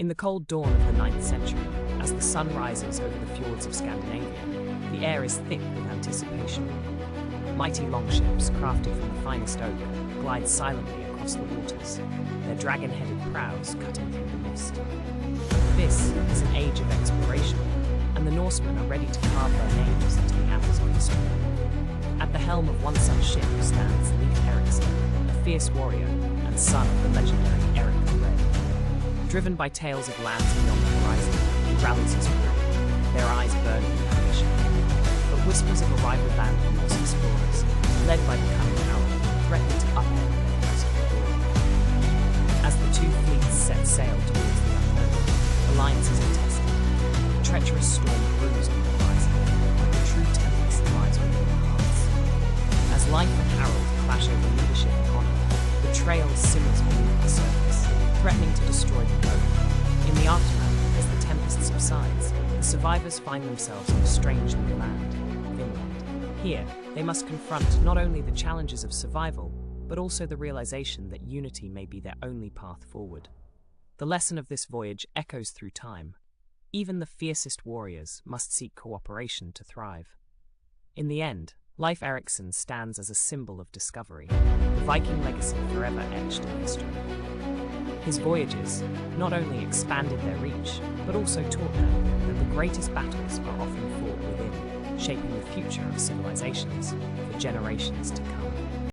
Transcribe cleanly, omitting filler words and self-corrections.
In the cold dawn of the 9th century, as the sun rises over the fjords of Scandinavia, the air is thick with anticipation. Mighty longships, crafted from the finest oak, glide silently across the waters, their dragon-headed prows cutting through the mist. This is an age of exploration, and the Norsemen are ready to carve their names into the annals of history. At the helm of one such ship stands Leif Erikson, a fierce warrior and son of the legendary Eric the Red. Driven by tales of lands beyond the horizon, he rallies his crew, their eyes burning with ambition. But whispers of a rival band of Norse explorers, led by the cunning Harald, threaten to upend their musical glory. As the two fleets set sail towards the unknown, alliances are tested. A treacherous storm brews on the horizon, like a true tempest lies within their hearts. As Leif and Harald clash over leadership and honor, betrayal simmers beneath the surface, threatening to destroy them both. In the aftermath, as the tempest subsides, the survivors find themselves in a strange new land, Finland. Here, they must confront not only the challenges of survival, but also the realization that unity may be their only path forward. The lesson of this voyage echoes through time. Even the fiercest warriors must seek cooperation to thrive. In the end, Leif Erikson stands as a symbol of discovery, the Viking legacy forever etched in history. His voyages not only expanded their reach, but also taught them that the greatest battles are often fought within, shaping the future of civilizations for generations to come.